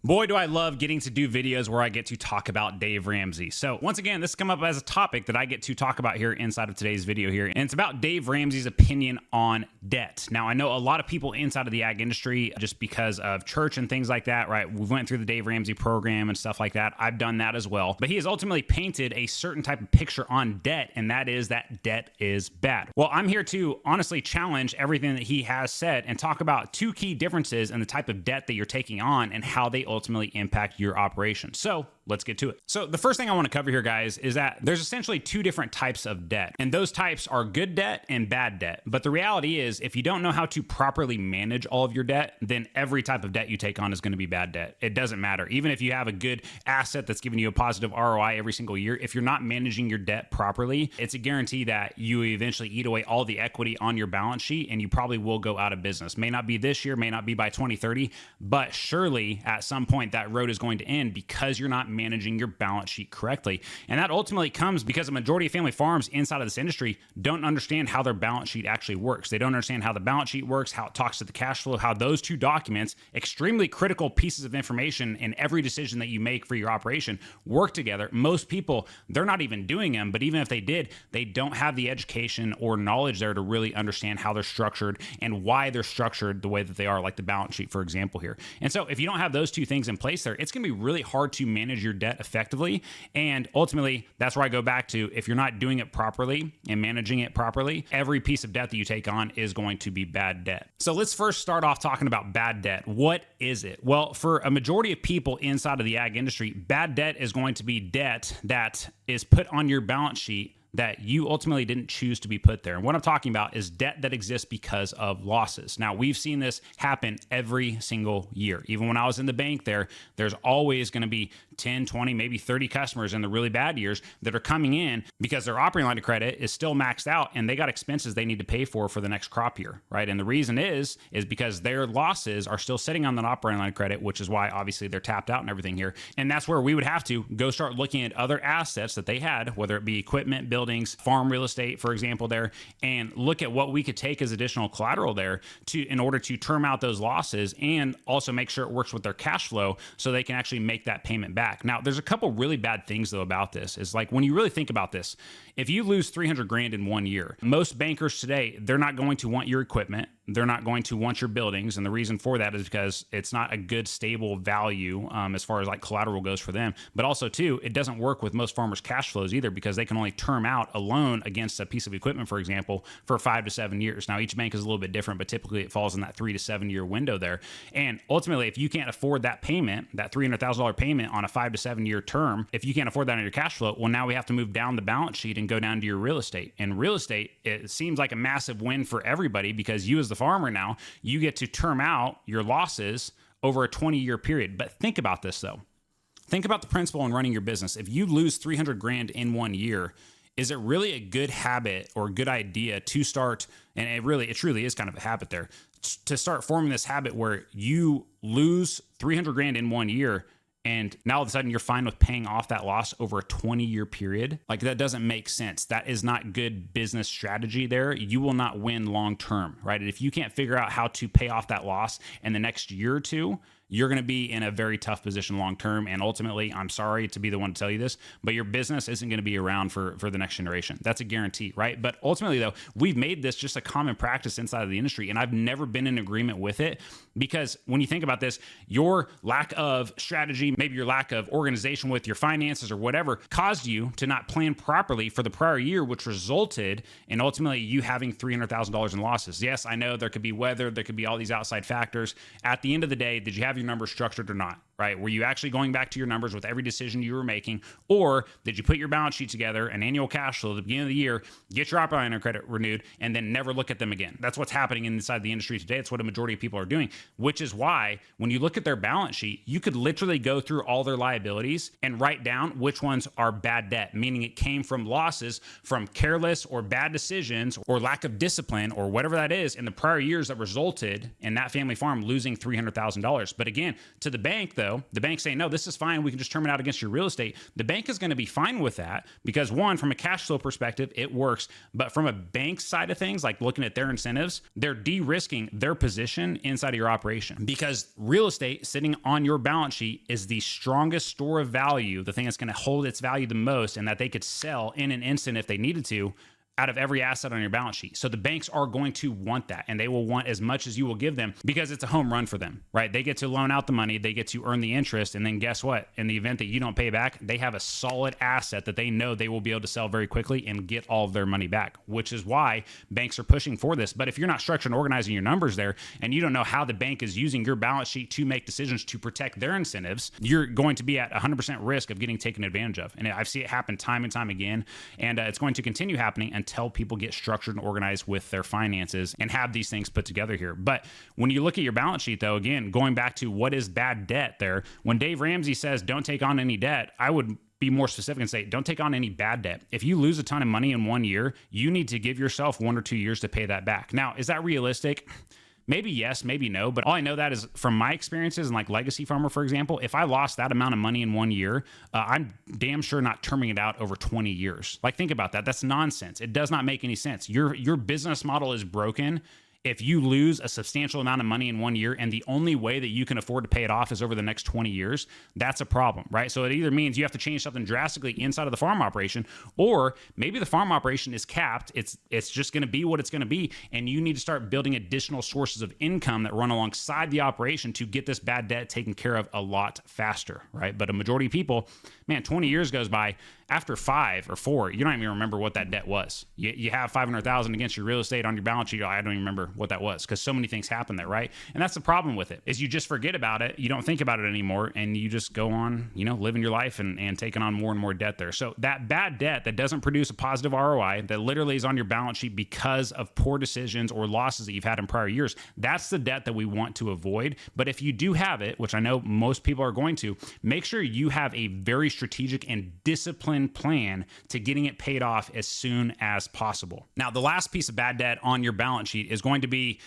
Boy, do I love getting to do videos where I get to talk about Dave Ramsey. So once again, this has come up as a topic that I get to talk about here inside of today's video here. And it's about Dave Ramsey's opinion on debt. Now, I know a lot of people inside of the ag industry, just because of church and things like that, right? We went through the Dave Ramsey program and stuff like that. I've done that as well. But he has ultimately painted a certain type of picture on debt, and that is that debt is bad. Well, I'm here to honestly challenge everything that he has said and talk about two key differences in the type of debt that you're taking on and how they ultimately impact your operation. So let's get to it. So the first thing I want to cover here, guys, is that there's essentially two different types of debt, and those types are good debt and bad debt. But the reality is, if you don't know how to properly manage all of your debt, then every type of debt you take on is going to be bad debt. It doesn't matter. Even if you have a good asset that's giving you a positive ROI every single year, if you're not managing your debt properly, it's a guarantee that you eventually eat away all the equity on your balance sheet, and you probably will go out of business. May not be this year, may not be by 2030, but surely at some point that road is going to end because you're not managing your balance sheet correctly. And that ultimately comes because a majority of family farms inside of this industry don't understand how their balance sheet actually works. They don't understand how the balance sheet works, how it talks to the cash flow, how those two documents, extremely critical pieces of information in every decision that you make for your operation, work together. Most people, they're not even doing them, but even if they did, they don't have the education or knowledge there to really understand how they're structured and why they're structured the way that they are, like the balance sheet, for example, here. And so if you don't have those two things in place there, it's going to be really hard to manage your debt effectively. And ultimately, that's where I go back to, if you're not doing it properly and managing it properly, every piece of debt that you take on is going to be bad debt. So let's first start off talking about bad debt. What is it? Well, for a majority of people inside of the ag industry, bad debt is going to be debt that is put on your balance sheet that you ultimately didn't choose to be put there. And what I'm talking about is debt that exists because of losses. Now, we've seen this happen every single year. Even when I was in the bank there's always going to be 10, 20, maybe 30 customers in the really bad years that are coming in because their operating line of credit is still maxed out and they got expenses they need to pay for the next crop year, right? And the reason is because their losses are still sitting on that operating line of credit, which is why obviously they're tapped out and everything here. And that's where we would have to go start looking at other assets that they had, whether it be equipment, buildings, farm real estate, for example, there, and look at what we could take as additional collateral there in order to term out those losses and also make sure it works with their cash flow so they can actually make that payment back. Now, there's a couple really bad things though about this. Is like, when you really think about this, if you lose 300 grand in 1 year, most bankers today, they're not going to want your equipment. They're not going to want your buildings. And the reason for that is because it's not a good, stable value as far as like collateral goes for them. But also too, it doesn't work with most farmers' cash flows either, because they can only term out a loan against a piece of equipment, for example, for 5 to 7 years. Now, each bank is a little bit different, but typically it falls in that 3 to 7 year window there. And ultimately, if you can't afford that payment, that $300,000 payment on a 5 to 7 year term, if you can't afford that on your cash flow, well, now we have to move down the balance sheet and go down to your real estate. And real estate, it seems like a massive win for everybody, because you as the farmer now, you get to term out your losses over a 20-year period. But think about this though. Think about the principle in running your business. If you lose 300 grand in 1 year, is it really a good habit or a good idea to start, and it truly is kind of a habit there, to start forming this habit where you lose 300 grand in 1 year and now all of a sudden you're fine with paying off that loss over a 20-year period? Like, that doesn't make sense. That is not good business strategy there. You will not win long term, right? And if you can't figure out how to pay off that loss in the next year or two, you're going to be in a very tough position long term. And ultimately, I'm sorry to be the one to tell you this, but your business isn't going to be around for the next generation. That's a guarantee, right? But ultimately, though, we've made this just a common practice inside of the industry, and I've never been in agreement with it, because when you think about this, your lack of strategy, maybe your lack of organization with your finances or whatever, caused you to not plan properly for the prior year, which resulted in ultimately you having $300,000 in losses. Yes, I know there could be weather, there could be all these outside factors. At the end of the day, did you have your numbers structured or not? Right? Were you actually going back to your numbers with every decision you were making? Or did you put your balance sheet together, an annual cash flow at the beginning of the year, get your operating line of credit renewed, and then never look at them again? That's what's happening inside the industry today. It's what a majority of people are doing, which is why when you look at their balance sheet, you could literally go through all their liabilities and write down which ones are bad debt, meaning it came from losses from careless or bad decisions or lack of discipline or whatever that is in the prior years that resulted in that family farm losing $300,000. But again, to the bank though, the bank saying, no, this is fine. We can just term it out against your real estate. The bank is going to be fine with that because one, from a cash flow perspective, it works. But from a bank side of things, like looking at their incentives, they're de-risking their position inside of your operation because real estate sitting on your balance sheet is the strongest store of value, the thing that's going to hold its value the most and that they could sell in an instant if they needed to, out of every asset on your balance sheet. So the banks are going to want that, and they will want as much as you will give them because it's a home run for them, right? They get to loan out the money, they get to earn the interest, and then guess what? In the event that you don't pay back, they have a solid asset that they know they will be able to sell very quickly and get all of their money back, which is why banks are pushing for this. But if you're not structured and organizing your numbers there, and you don't know how the bank is using your balance sheet to make decisions to protect their incentives, you're going to be at 100% risk of getting taken advantage of. And I've seen it happen time and time again, and it's going to continue happening until people get structured and organized with their finances and have these things put together here. But when you look at your balance sheet though, again, going back to what is bad debt there, when Dave Ramsey says don't take on any debt, I would be more specific and say don't take on any bad debt. If you lose a ton of money in 1 year, you need to give yourself 1 or 2 years to pay that back. Now, is that realistic? Maybe yes, maybe no, but all I know that is from my experiences and like Legacy Farmer, for example, if I lost that amount of money in 1 year, I'm damn sure not terming it out over 20 years. Like think about that. That's nonsense. It does not make any sense. Your business model is broken if you lose a substantial amount of money in 1 year and the only way that you can afford to pay it off is over the next 20 years, that's a problem, right? So it either means you have to change something drastically inside of the farm operation, or maybe the farm operation is capped. It's just going to be what it's going to be. And you need to start building additional sources of income that run alongside the operation to get this bad debt taken care of a lot faster, right? But a majority of people, man, 20 years goes by. After 5 or 4, you don't even remember what that debt was. You have $500,000 against your real estate on your balance sheet. I don't even remember what that was because so many things happen there, right? And that's the problem with it is you just forget about it. You don't think about it anymore, and you just go on, living your life and taking on more and more debt there. So that bad debt that doesn't produce a positive ROI, that literally is on your balance sheet because of poor decisions or losses that you've had in prior years, that's the debt that we want to avoid. But if you do have it, which I know most people are going to, make sure you have a very strategic and disciplined plan to getting it paid off as soon as possible. Now, the last piece of bad debt on your balance sheet is going to be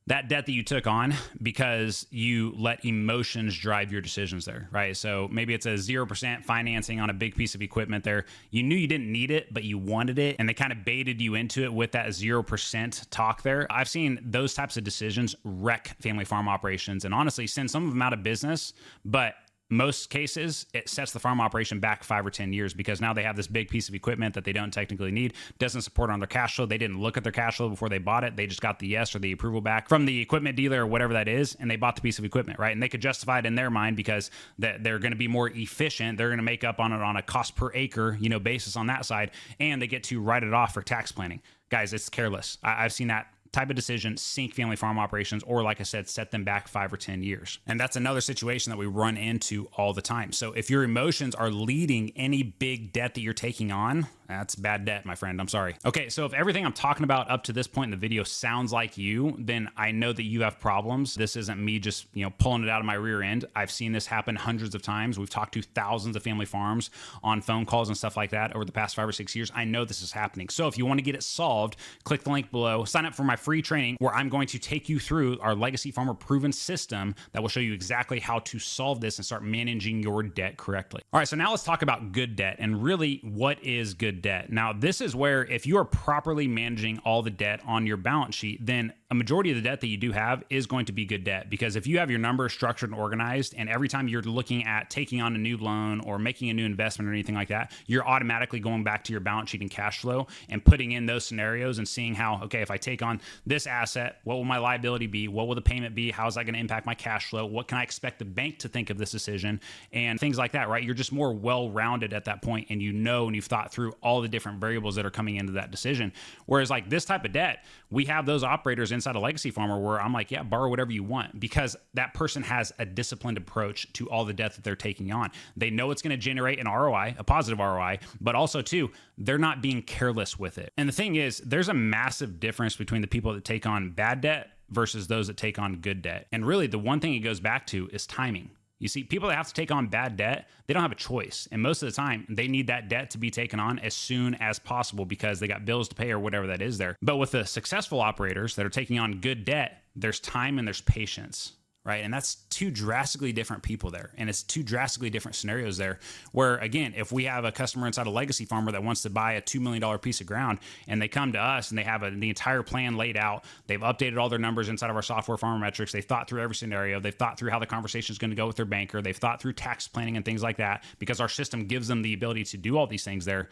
that debt that you took on because you let emotions drive your decisions there, right? So maybe it's a 0% financing on a big piece of equipment there. You knew you didn't need it, but you wanted it, and they kind of baited you into it with that 0% talk there. I've seen those types of decisions wreck family farm operations and honestly send some of them out of business, but most cases, it sets the farm operation back 5 or 10 years because now they have this big piece of equipment that they don't technically need, doesn't support on their cash flow. They didn't look at their cash flow before they bought it. They just got the yes or the approval back from the equipment dealer or whatever that is, and they bought the piece of equipment, right? And they could justify it in their mind because they're going to be more efficient. They're going to make up on it on a cost per acre, basis on that side, and they get to write it off for tax planning. Guys, it's careless. I've seen that type of decision sink family farm operations, or like I said, set them back 5 or 10 years. And that's another situation that we run into all the time. So if your emotions are leading any big debt that you're taking on, that's bad debt, my friend. I'm sorry. Okay, so if everything I'm talking about up to this point in the video sounds like you, then I know that you have problems. This isn't me just, pulling it out of my rear end. I've seen this happen hundreds of times. We've talked to thousands of family farms on phone calls and stuff like that over the past 5 or 6 years. I know this is happening. So if you want to get it solved, click the link below, sign up for my free training where I'm going to take you through our Legacy Farmer proven system that will show you exactly how to solve this and start managing your debt correctly. All right, so now let's talk about good debt and really what is good debt. Now, this is where if you are properly managing all the debt on your balance sheet, then a majority of the debt that you do have is going to be good debt, because if you have your numbers structured and organized, and every time you're looking at taking on a new loan or making a new investment or anything like that, you're automatically going back to your balance sheet and cash flow and putting in those scenarios and seeing how, okay, if I take on this asset, what will my liability be? What will the payment be? How is that going to impact my cash flow? What can I expect the bank to think of this decision? And things like that, right? You're just more well-rounded at that point, and and you've thought through all the different variables that are coming into that decision. Whereas like this type of debt, we have those operators inside a Legacy Farmer where I'm like, yeah, borrow whatever you want, because that person has a disciplined approach to all the debt that they're taking on. They know it's going to generate an ROI, a positive ROI, but also too, they're not being careless with it. And the thing is, there's a massive difference between the people that take on bad debt versus those that take on good debt. And really the one thing it goes back to is timing. You see, people that have to take on bad debt, they don't have a choice. And most of the time, they need that debt to be taken on as soon as possible because they got bills to pay or whatever that is there. But with the successful operators that are taking on good debt, there's time and there's patience, right? And that's two drastically different people there. And it's two drastically different scenarios there where, again, if we have a customer inside a legacy farmer that wants to buy a $2 million piece of ground and they come to us and they have the entire plan laid out, they've updated all their numbers inside of our software farmer metrics, they've thought through every scenario, they've thought through how the conversation is going to go with their banker, they've thought through tax planning and things like that, because our system gives them the ability to do all these things there.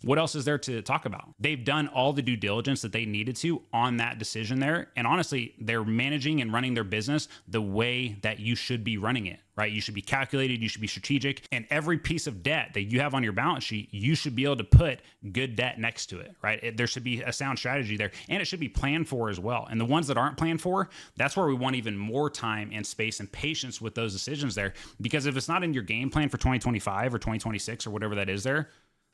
What else is there to talk about? They've done all the due diligence that they needed to on that decision there. And honestly, they're managing and running their business the way that you should be running it, right? You should be calculated, you should be strategic, and every piece of debt that you have on your balance sheet, you should be able to put good debt next to it, right? There should be a sound strategy there, and it should be planned for as well. And the ones that aren't planned for, that's where we want even more time and space and patience with those decisions there. Because if it's not in your game plan for 2025 or 2026 or whatever that is there,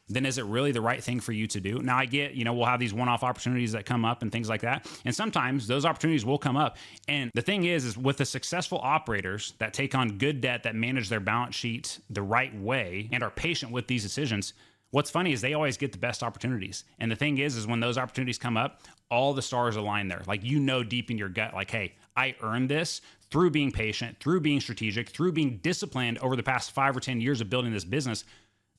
then is it really the right thing for you to do? Now I get, we'll have these one-off opportunities that come up and things like that. And sometimes those opportunities will come up. And the thing is with the successful operators that take on good debt, that manage their balance sheet the right way and are patient with these decisions, what's funny is they always get the best opportunities. And the thing is when those opportunities come up, all the stars align there. Like, deep in your gut, like, hey, I earned this through being patient, through being strategic, through being disciplined over the past 5 or 10 years of building this business.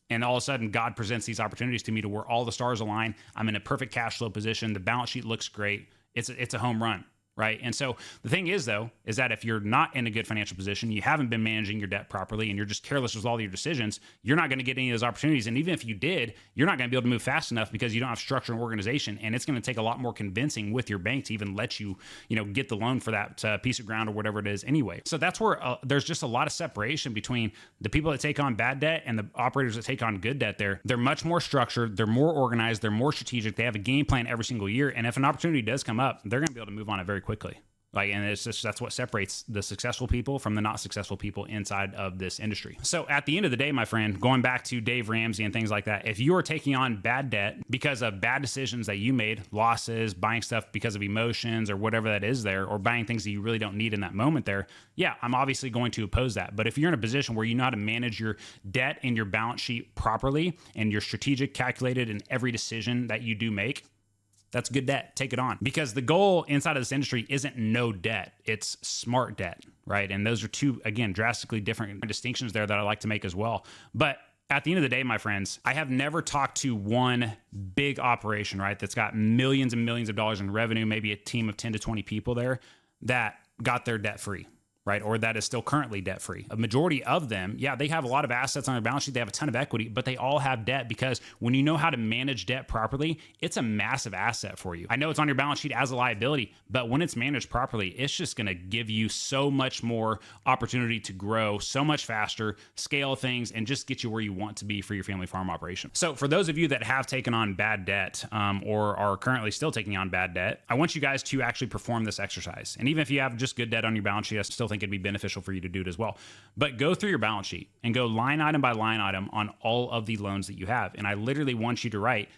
And all of a sudden, God presents these opportunities to me to where all the stars align. I'm in a perfect cash flow position. The balance sheet looks great. It's a home run, right? And so the thing is, though, is that if you're not in a good financial position, you haven't been managing your debt properly, and you're just careless with all your decisions, you're not going to get any of those opportunities. And even if you did, you're not going to be able to move fast enough because you don't have structure and organization. And it's going to take a lot more convincing with your bank to even let you, get the loan for that piece of ground or whatever it is anyway. So that's where there's just a lot of separation between the people that take on bad debt and the operators that take on good debt there. They're much more structured. They're more organized. They're more strategic. They have a game plan every single year. And if an opportunity does come up, they're going to be able to move on it very quickly. And it's just, that's what separates the successful people from the not successful people inside of this industry. So at the end of the day, my friend, going back to Dave Ramsey and things like that, if you are taking on bad debt because of bad decisions that you made, losses, buying stuff because of emotions or whatever that is there, or buying things that you really don't need in that moment there, yeah, I'm obviously going to oppose that. But if you're in a position where you know how to manage your debt and your balance sheet properly, and you're strategic, calculated in every decision that you do make, that's good debt. Take it on. Because the goal inside of this industry isn't no debt. It's smart debt, right? And those are two, again, drastically different distinctions there that I like to make as well. But at the end of the day, my friends, I have never talked to one big operation, right, that's got millions and millions of dollars in revenue, maybe a team of 10 to 20 people there, that got their debt free, right? Or that is still currently debt free. A majority of them, yeah, they have a lot of assets on their balance sheet. They have a ton of equity, but they all have debt, because when you know how to manage debt properly, it's a massive asset for you. I know it's on your balance sheet as a liability, but when it's managed properly, it's just going to give you so much more opportunity to grow so much faster, scale things, and just get you where you want to be for your family farm operation. So for those of you that have taken on bad debt, or are currently still taking on bad debt, I want you guys to actually perform this exercise. And even if you have just good debt on your balance sheet, I still think it'd be beneficial for you to do it as well. But go through your balance sheet and go line item by line item on all of the loans that you have. And I literally want you to write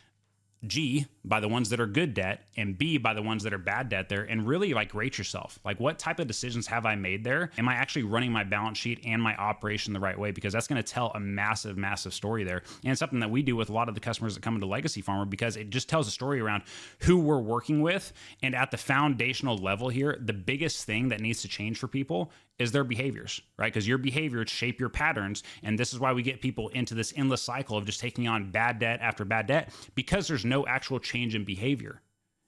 G by the ones that are good debt and B by the ones that are bad debt there, and really rate yourself. What type of decisions have I made there? Am I actually running my balance sheet and my operation the right way? Because that's going to tell a massive, massive story there. And it's something that we do with a lot of the customers that come into Legacy Farmer, because it just tells a story around who we're working with. And at the foundational level here, the biggest thing that needs to change for people is their behaviors, right? Because your behaviors shape your patterns. And this is why we get people into this endless cycle of just taking on bad debt after bad debt, because there's no actual change in behavior.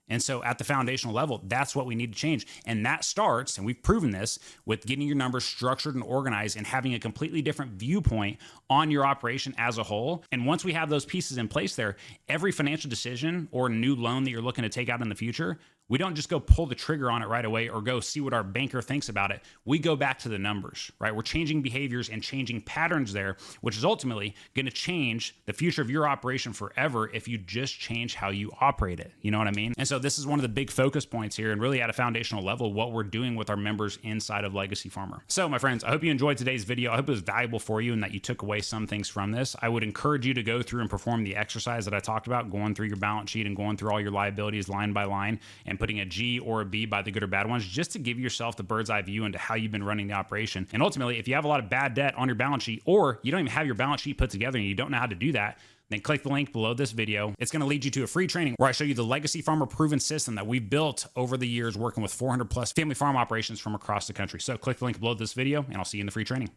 And so at the foundational level, that's what we need to change. And that starts, and we've proven this, with getting your numbers structured and organized and having a completely different viewpoint on your operation as a whole. And once we have those pieces in place there, every financial decision or new loan that you're looking to take out in the future, we don't just go pull the trigger on it right away or go see what our banker thinks about it. We go back to the numbers, right? We're changing behaviors and changing patterns there, which is ultimately going to change the future of your operation forever if you just change how you operate it. You know what I mean? And so this is one of the big focus points here, and really at a foundational level, what we're doing with our members inside of Legacy Farmer. So my friends, I hope you enjoyed today's video. I hope it was valuable for you and that you took away some things from this. I would encourage you to go through and perform the exercise that I talked about, going through your balance sheet and going through all your liabilities line by line, and and putting a G or a B by the good or bad ones, just to give yourself the bird's eye view into how you've been running the operation. And ultimately, if you have a lot of bad debt on your balance sheet, or you don't even have your balance sheet put together and you don't know how to do that, then click the link below this video. It's going to lead you to a free training where I show you the legacy farmer proven system that we've built over the years working with 400 plus family farm operations from across the country. So click the link below this video and I'll see you in the free training.